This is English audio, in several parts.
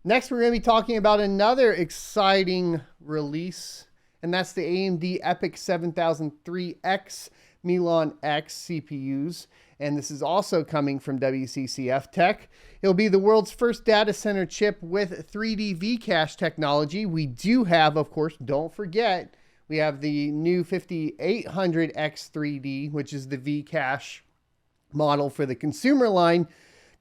Next, we're going to be talking about another exciting release, and that's the AMD EPYC 7003X Milan X CPUs. And this is also coming from WCCF Tech. It'll be the world's first data center chip with 3D V-Cache technology. We do have, of course, don't forget, we have the new 5800X3D, which is the V-Cache model for the consumer line,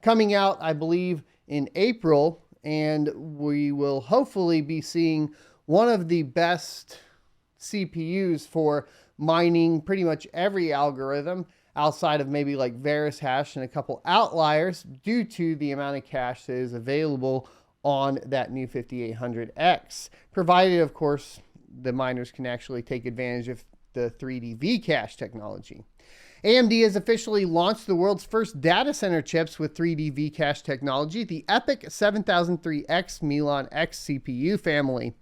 coming out, I believe, in April. And we will hopefully be seeing one of the best CPUs for mining pretty much every algorithm outside of maybe like VerisHash and a couple outliers due to the amount of cache that is available on that new 5800X, provided, of course, the miners can actually take advantage of the 3D V-Cache technology. AMD has officially launched the world's first data center chips with 3D V-Cache technology, the EPYC 7003X Milan X CPU family.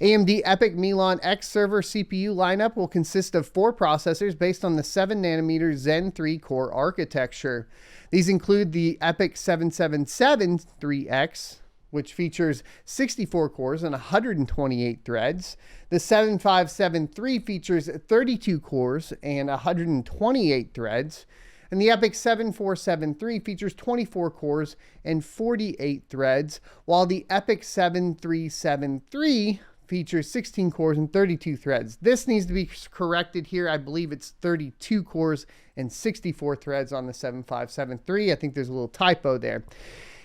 AMD EPYC Milan X server CPU lineup will consist of 4 processors based on the 7nm Zen 3 core architecture. These include the EPYC 7773X, which features 64 cores and 128 threads. The 7573 features 32 cores and 128 threads. And the EPYC 7473 features 24 cores and 48 threads, while the EPYC 7373 features 16 cores and 32 threads. This needs to be corrected here. I believe it's 32 cores and 64 threads on the 7573. I think there's a little typo there.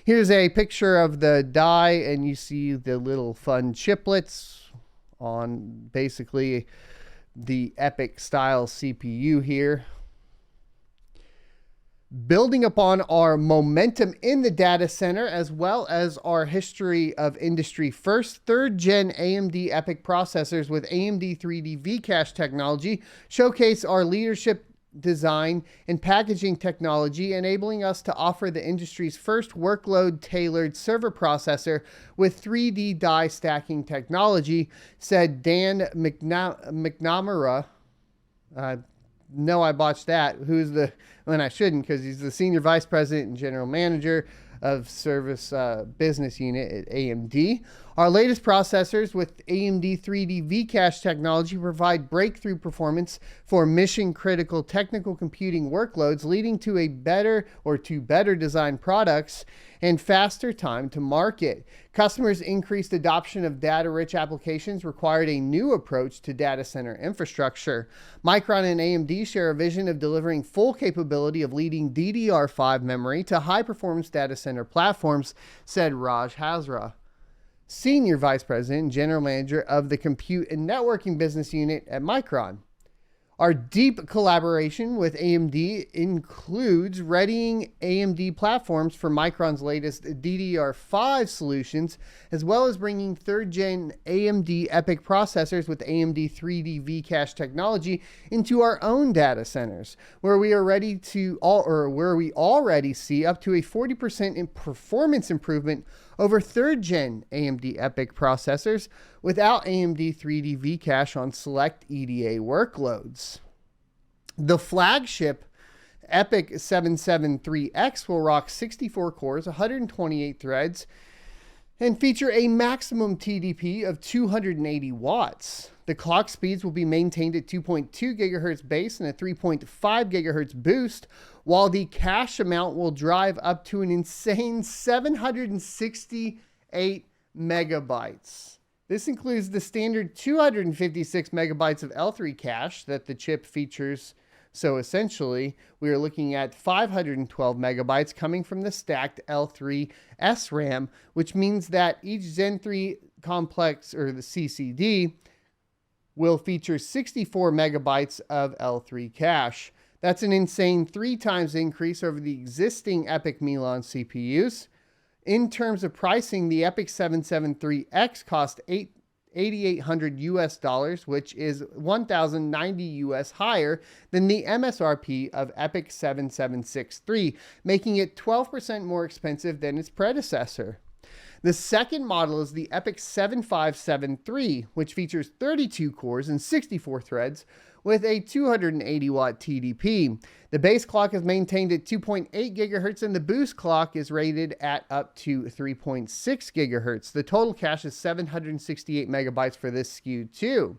Here's a picture of the die, and you see the little fun chiplets on basically the EPYC style CPU here. Building upon our momentum in the data center, as well as our history of industry first, 3rd gen AMD EPYC processors with AMD 3D V-Cache technology showcase our leadership design and packaging technology, enabling us to offer the industry's first workload-tailored server processor with 3D die stacking technology, said Dan McNamara. No, I botched that. Who's the, when I shouldn't, because he's the Senior Vice President and General Manager of Service Business Unit at AMD. Our latest processors with AMD 3D V-Cache technology provide breakthrough performance for mission-critical technical computing workloads, leading to better designed products and faster time to market. Customers' increased adoption of data-rich applications required a new approach to data center infrastructure. Micron and AMD share a vision of delivering full capability of leading DDR5 memory to high-performance data center platforms, said Raj Hazra, Senior Vice President and General Manager of the Compute and Networking Business Unit at Micron. Our deep collaboration with AMD includes readying AMD platforms for Micron's latest DDR5 solutions, as well as bringing 3rd gen AMD EPYC processors with AMD 3D V-Cache technology into our own data centers, where we already see up to a 40% in performance improvement over 3rd gen AMD EPYC processors without AMD 3D V-Cache on select EDA workloads. The flagship EPYC 773X will rock 64 cores, 128 threads, and feature a maximum TDP of 280 watts. The clock speeds will be maintained at 2.2 gigahertz base and a 3.5 gigahertz boost, while the cache amount will drive up to an insane 768 megabytes. This includes the standard 256 megabytes of L3 cache that the chip features. So essentially, we are looking at 512 megabytes coming from the stacked L3 SRAM, which means that each Zen 3 complex, or the CCD, will feature 64 megabytes of L3 cache. That's an insane 3 times increase over the existing EPYC Milan CPUs. In terms of pricing, the EPYC 773X cost $8,800 which is $1,090 higher than the MSRP of EPYC 7763, making it 12% more expensive than its predecessor. The second model is the EPYC 7573, which features 32 cores and 64 threads, with a 280 watt TDP. The base clock is maintained at 2.8 gigahertz and the boost clock is rated at up to 3.6 gigahertz. The total cache is 768 megabytes for this SKU too.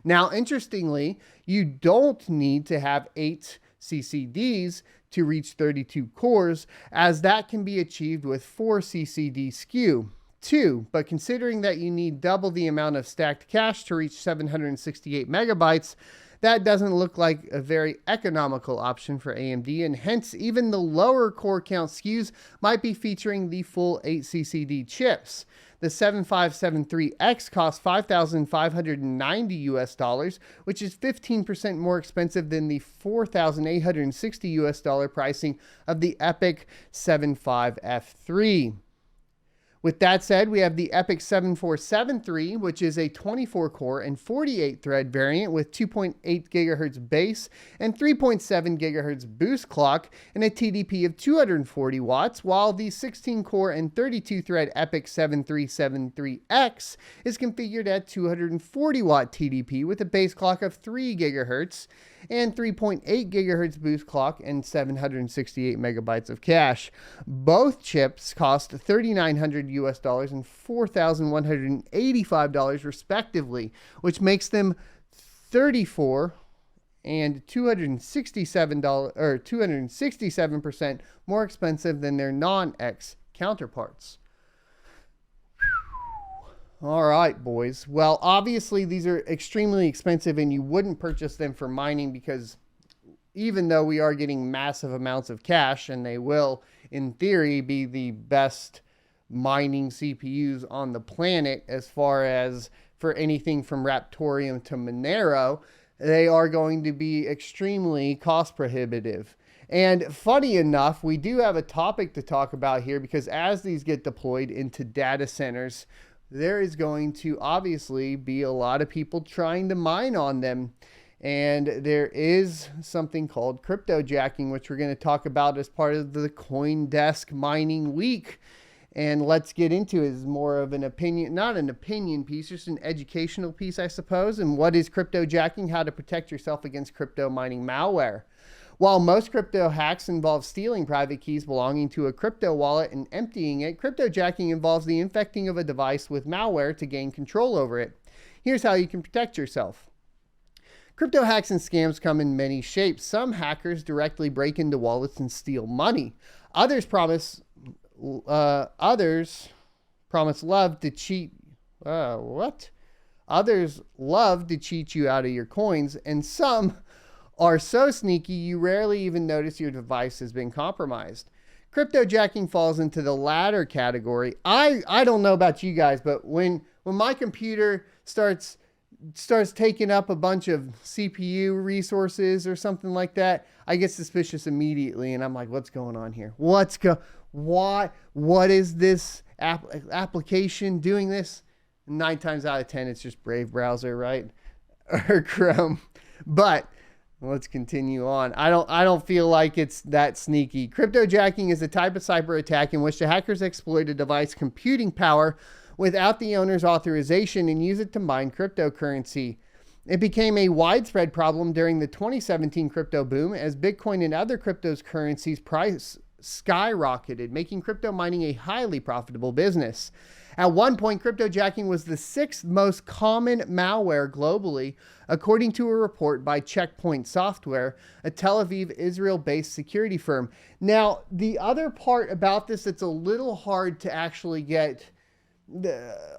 Now, interestingly, you don't need to have 8 CCDs to reach 32 cores, as that can be achieved with 4 CCD SKU. 2, but considering that you need double the amount of stacked cache to reach 768 megabytes, that doesn't look like a very economical option for AMD, and hence even the lower core count SKUs might be featuring the full 8 CCD chips. The 7573X costs $5,590 US, which is 15% more expensive than the $4,860 US pricing of the EPYC 75F3. With that said, we have the EPYC 7473, which is a 24-core and 48-thread variant with 2.8 GHz base and 3.7 GHz boost clock and a TDP of 240 watts, while the 16-core and 32-thread EPYC 7373X is configured at 240 watt TDP with a base clock of 3 GHz and 3.8 gigahertz boost clock and 768 megabytes of cache. Both chips cost $3,900 US and $4,185 respectively, which makes them $34 and $267 or 267% more expensive than their non-X counterparts. All right, boys. Well, obviously these are extremely expensive and you wouldn't purchase them for mining because even though we are getting massive amounts of cache and they will, in theory, be the best mining CPUs on the planet as far as for anything from Raptorium to Monero, they are going to be extremely cost prohibitive. And funny enough, we do have a topic to talk about here because as these get deployed into data centers, there is going to obviously be a lot of people trying to mine on them. And there is something called cryptojacking, which we're going to talk about as part of the CoinDesk Mining Week. And let's get into it as more of an opinion, not an opinion piece, just an educational piece, I suppose. And what is cryptojacking? How to protect yourself against crypto mining malware. While most crypto hacks involve stealing private keys belonging to a crypto wallet and emptying it, cryptojacking involves the infecting of a device with malware to gain control over it. Here's how you can protect yourself. Crypto hacks and scams come in many shapes. Some hackers directly break into wallets and steal money. Others promise love to cheat. Others love to cheat you out of your coins, and some are so sneaky you rarely even notice your device has been compromised. Cryptojacking falls into the latter category. I don't know about you guys, but when my computer starts taking up a bunch of CPU resources or something like that, I get suspicious immediately and I'm like, what's going on here? What is this application doing this? 9 times out of 10 it's just Brave browser, right? Or Chrome. But let's continue on. I don't feel like it's that sneaky. Cryptojacking is a type of cyber attack in which the hackers exploit a device computing power without the owner's authorization and use it to mine cryptocurrency. It became a widespread problem during the 2017 crypto boom as Bitcoin and other cryptocurrencies price skyrocketed, making crypto mining a highly profitable business. At one point, cryptojacking was the 6th most common malware globally, according to a report by Checkpoint Software, a Tel Aviv, Israel-based security firm. Now, the other part about this that's a little hard to actually get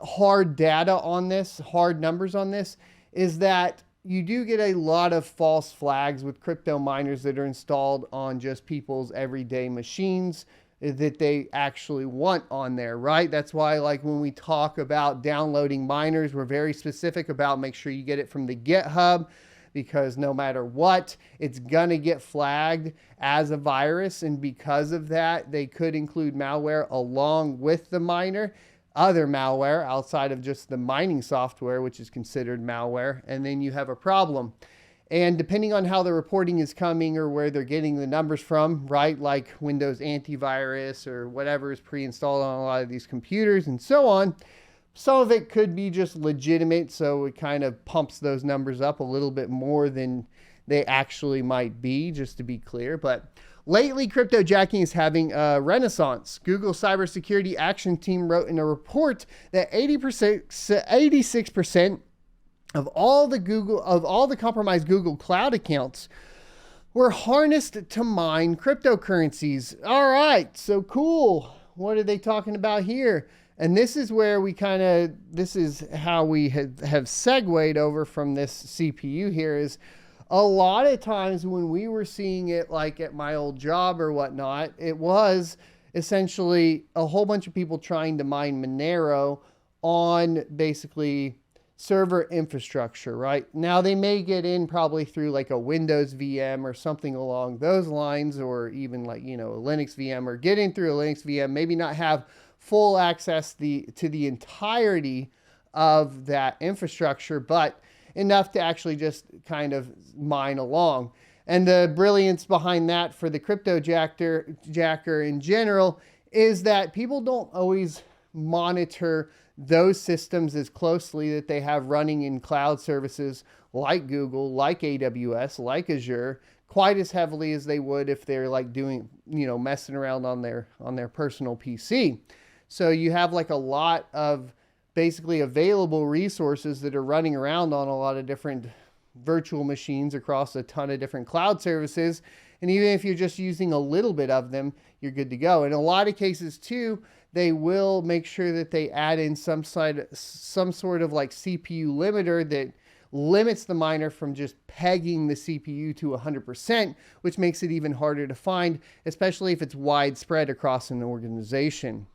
hard data on this, hard numbers on this, is that you do get a lot of false flags with crypto miners that are installed on just people's everyday machines that they actually want on there, right? That's why, like, when we talk about downloading miners, we're very specific about make sure you get it from the GitHub, because no matter what, it's gonna get flagged as a virus, and because of that, they could include malware along with the miner, other malware outside of just the mining software, which is considered malware, and then you have a problem. And depending on how the reporting is coming or where they're getting the numbers from, right, like Windows antivirus or whatever is pre-installed on a lot of these computers and so on, Some of it could be just legitimate, so it kind of pumps those numbers up a little bit more than they actually might be, just to be clear. But lately, cryptojacking is having a renaissance. Google Cybersecurity Action Team wrote in a report that 86% of all the compromised Google Cloud accounts were harnessed to mine cryptocurrencies. All right, so cool. What are they talking about here? And this is where this is how we have segued over from this CPU here. Is a lot of times when we were seeing it, like at my old job or whatnot, it was essentially a whole bunch of people trying to mine Monero on basically server infrastructure, right? Now they may get in probably through like a Windows VM or something along those lines, or even like, a Linux VM, or get in through a Linux VM, maybe not have full access to the entirety of that infrastructure, but enough to actually just kind of mine along. And the brilliance behind that for the cryptojacker in general is that people don't always monitor those systems as closely that they have running in cloud services like Google, like AWS, like Azure, quite as heavily as they would if they're like doing, messing around on their personal PC. So you have like a lot of basically available resources that are running around on a lot of different virtual machines across a ton of different cloud services. And even if you're just using a little bit of them, you're good to go. In a lot of cases too, they will make sure that they add in some sort of like CPU limiter that limits the miner from just pegging the CPU to 100%, which makes it even harder to find, especially if it's widespread across an organization.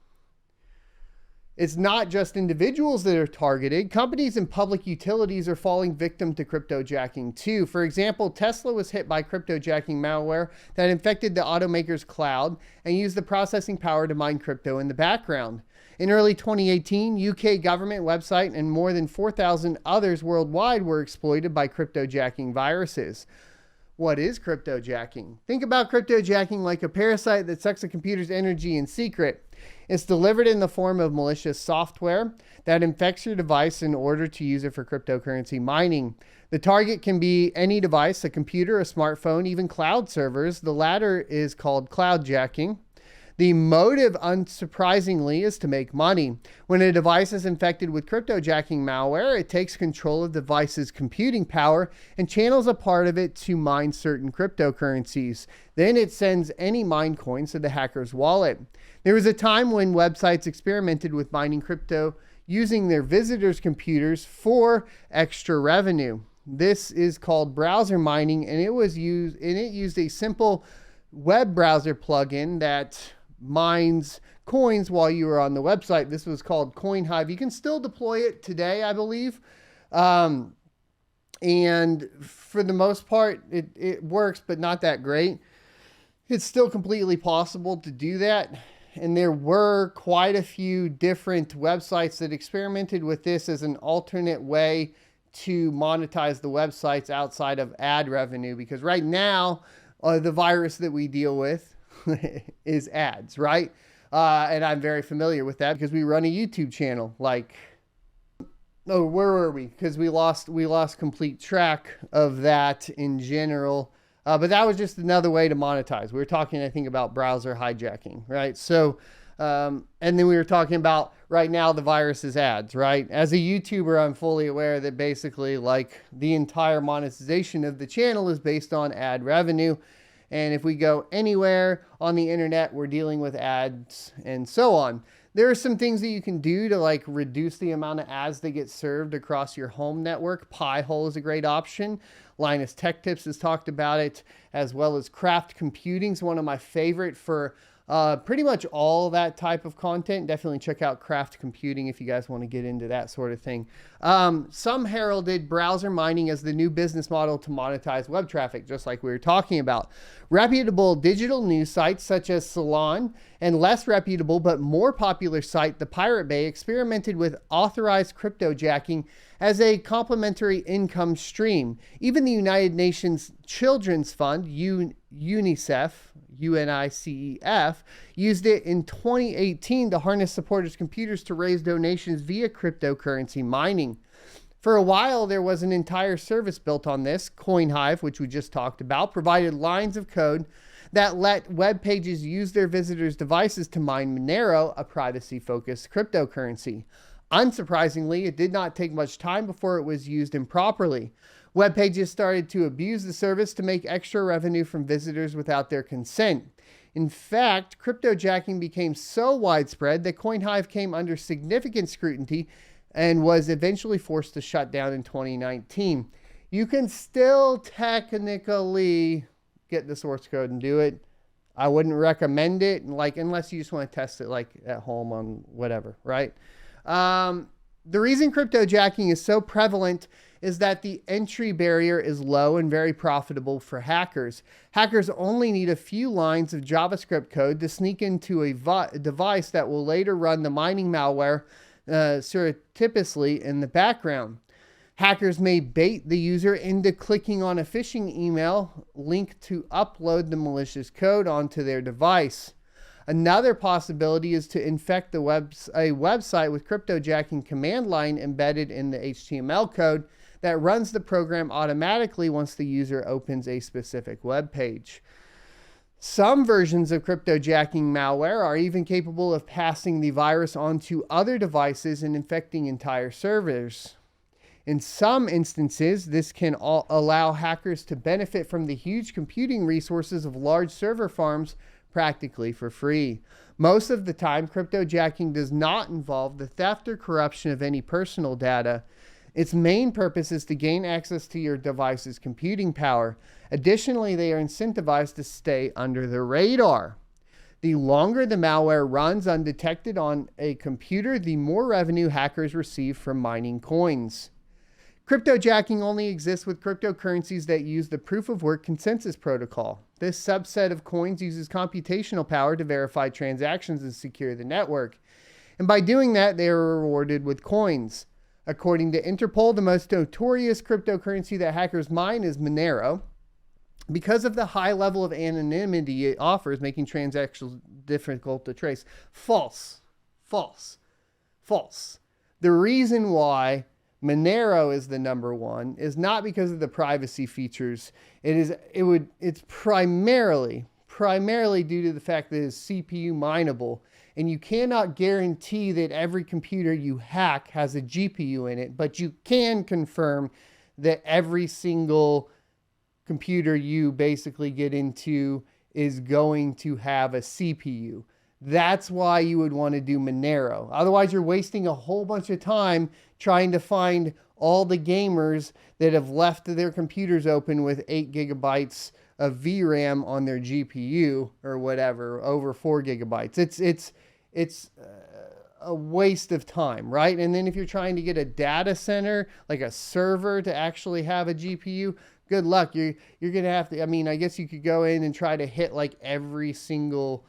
It's not just individuals that are targeted. Companies and public utilities are falling victim to cryptojacking too. For example, Tesla was hit by cryptojacking malware that infected the automaker's cloud and used the processing power to mine crypto in the background. In early 2018, UK government website and more than 4,000 others worldwide were exploited by cryptojacking viruses. What is cryptojacking? Think about cryptojacking like a parasite that sucks a computer's energy in secret. It's delivered in the form of malicious software that infects your device in order to use it for cryptocurrency mining. The target can be any device, a computer, a smartphone, even cloud servers. The latter is called cloudjacking. The motive, unsurprisingly, is to make money. When a device is infected with cryptojacking malware, it takes control of the device's computing power and channels a part of it to mine certain cryptocurrencies. Then it sends any mined coins to the hacker's wallet. There was a time when websites experimented with mining crypto using their visitors' computers for extra revenue. This is called browser mining, and it used a simple web browser plugin that mines coins while you were on the website. This was called CoinHive. You can still deploy it today, I believe. And for the most part, it works, but not that great. It's still completely possible to do that. And there were quite a few different websites that experimented with this as an alternate way to monetize the websites outside of ad revenue. Because right now, the virus that we deal with is ads, right? And I'm very familiar with that because we run a YouTube channel. Where were we? Because we lost complete track of that in general. But that was just another way to monetize. We were talking, I think, about browser hijacking, right? So, and then we were talking about right now the virus is ads, right? As a YouTuber, I'm fully aware that basically like the entire monetization of the channel is based on ad revenue. And if we go anywhere on the internet, we're dealing with ads and so on. There are some things that you can do to like reduce the amount of ads that get served across your home network. Pi-hole is a great option. Linus Tech Tips has talked about it, as well as Craft Computing is one of my favorite for pretty much all that type of content. Definitely check out Craft Computing if you guys want to get into that sort of thing. Some heralded browser mining as the new business model to monetize web traffic, just like we were talking about. Reputable digital news sites such as Salon and less reputable but more popular site, the Pirate Bay, experimented with authorized cryptojacking as a complementary income stream. Even the United Nations Children's Fund, UNICEF, UNICEF, used it in 2018 to harness supporters' computers to raise donations via cryptocurrency mining. For a while, there was an entire service built on this. CoinHive, which we just talked about, provided lines of code that let web pages use their visitors' devices to mine Monero, a privacy-focused cryptocurrency. Unsurprisingly, it did not take much time before it was used improperly. Web pages started to abuse the service to make extra revenue from visitors without their consent. In fact, cryptojacking became so widespread that CoinHive came under significant scrutiny and was eventually forced to shut down in 2019. You can still technically get the source code and do it. I wouldn't recommend it, unless you just want to test it at home on whatever, right? The reason cryptojacking is so prevalent is that the entry barrier is low and very profitable for hackers. Hackers only need a few lines of JavaScript code to sneak into a device that will later run the mining malware surreptitiously in the background. Hackers may bait the user into clicking on a phishing email link to upload the malicious code onto their device. Another possibility is to infect a website with cryptojacking command line embedded in the HTML code that runs the program automatically once the user opens a specific web page. Some versions of cryptojacking malware are even capable of passing the virus onto other devices and infecting entire servers. In some instances, this can allow hackers to benefit from the huge computing resources of large server farms practically for free. Most of the time, cryptojacking does not involve the theft or corruption of any personal data. Its main purpose is to gain access to your device's computing power. Additionally, they are incentivized to stay under the radar. The longer the malware runs undetected on a computer, the more revenue hackers receive from mining coins. Cryptojacking only exists with cryptocurrencies that use the proof-of-work consensus protocol. This subset of coins uses computational power to verify transactions and secure the network. And by doing that, they are rewarded with coins. According to Interpol, the most notorious cryptocurrency that hackers mine is Monero. Because of the high level of anonymity it offers, making transactions difficult to trace. False. False. False. The reason why Monero is the number one is not because of the privacy features. It's primarily due to the fact that it's CPU mineable, and you cannot guarantee that every computer you hack has a GPU in it, but you can confirm that every single computer you basically get into is going to have a CPU. That's why you would want to do Monero. Otherwise, you're wasting a whole bunch of time trying to find all the gamers that have left their computers open with 8 gigabytes of VRAM on their GPU or whatever, over 4 gigabytes. It's a waste of time, right? And then if you're trying to get a data center, like a server, to actually have a GPU, good luck. You're going to have to, I guess you could go in and try to hit like every single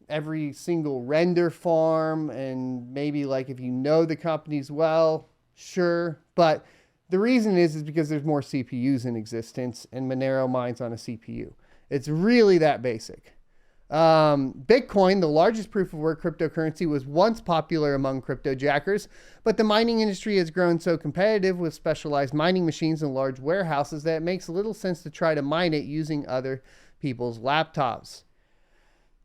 render farm, and maybe like if you know the companies well, sure. But the reason is because there's more CPUs in existence, and Monero mines on a CPU. It's really that basic. Bitcoin, the largest proof-of-work cryptocurrency, was once popular among cryptojackers, but the mining industry has grown so competitive with specialized mining machines and large warehouses that it makes little sense to try to mine it using other people's laptops.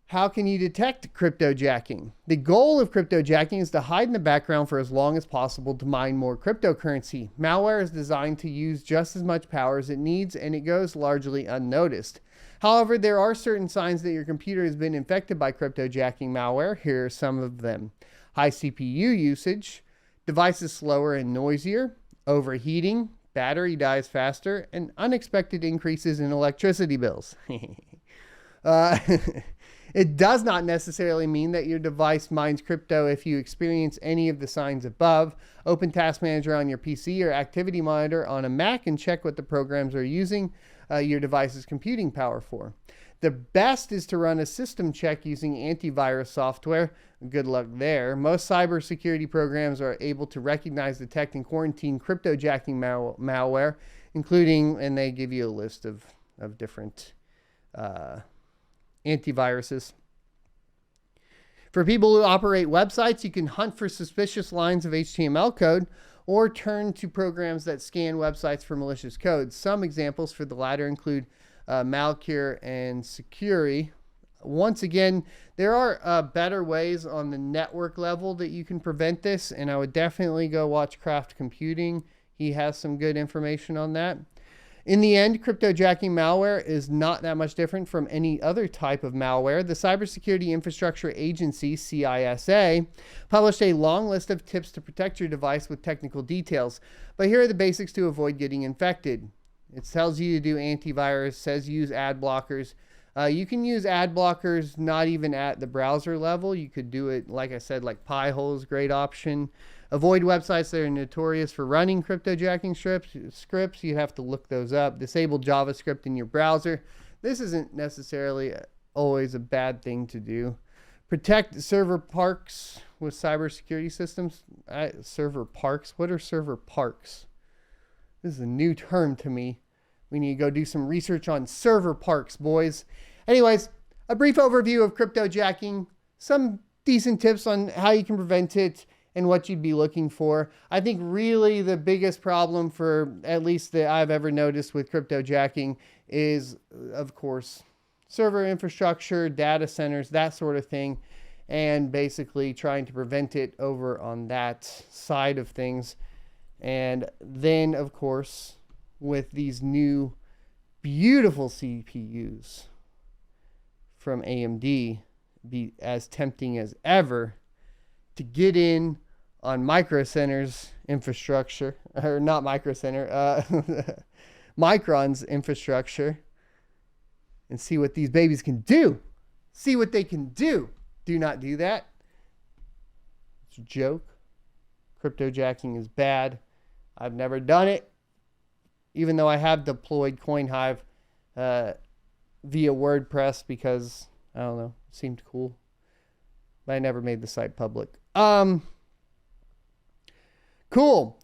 How can you detect cryptojacking? The goal of cryptojacking is to hide in the background for as long as possible to mine more cryptocurrency. Malware is designed to use just as much power as it needs, and it goes largely unnoticed. However, there are certain signs that your computer has been infected by cryptojacking malware. Here are some of them. High CPU usage, device is slower and noisier, overheating, battery dies faster, and unexpected increases in electricity bills. It does not necessarily mean that your device mines crypto if you experience any of the signs above. Open Task Manager on your PC or Activity Monitor on a Mac and check what the programs are using your device's computing power for. The best is to run a system check using antivirus software. Good luck there. Most cybersecurity programs are able to recognize, detect, and quarantine cryptojacking malware, including, and they give you a list of different antiviruses. For people who operate websites, you can hunt for suspicious lines of HTML code or turn to programs that scan websites for malicious codes. Some examples for the latter include Malware and Securi. Once again, there are better ways on the network level that you can prevent this, and I would definitely go watch Craft Computing. He has some good information on that. In the end, cryptojacking malware is not that much different from any other type of malware. The Cybersecurity Infrastructure Agency, CISA, published a long list of tips to protect your device with technical details. But here are the basics to avoid getting infected. It tells you to do antivirus, says use ad blockers. You can use ad blockers not even at the browser level. You could do it, like I said, like Pi-hole is a great option. Avoid websites that are notorious for running cryptojacking scripts. You have to look those up. Disable JavaScript in your browser. This isn't necessarily always a bad thing to do. Protect server parks with cybersecurity systems. Server parks? What are server parks? This is a new term to me. We need to go do some research on server parks, boys. Anyways, a brief overview of cryptojacking, some decent tips on how you can prevent it and what you'd be looking for. I think really the biggest problem for at least that I've ever noticed with cryptojacking is, of course, server infrastructure, data centers, that sort of thing, and basically trying to prevent it over on that side of things. And then, of course, with these new beautiful CPUs from AMD, be as tempting as ever to get in on Micro Center's infrastructure, or not Micro Center, Micron's infrastructure, and see what these babies can do. See what they can do. Do not do that. It's a joke. Cryptojacking is bad. I've never done it, even though I have deployed CoinHive via WordPress because, I don't know, it seemed cool. But I never made the site public. Cool.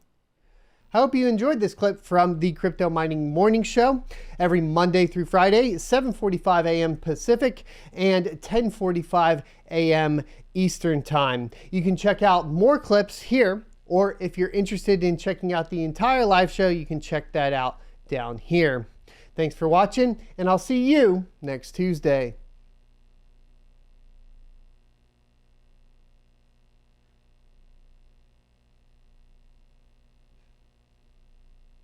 I hope you enjoyed this clip from the Crypto Mining Morning Show every Monday through Friday, 7:45 a.m. Pacific and 10:45 a.m. Eastern Time. You can check out more clips here, or if you're interested in checking out the entire live show, you can check that out down here. Thanks for watching, and I'll see you next Tuesday.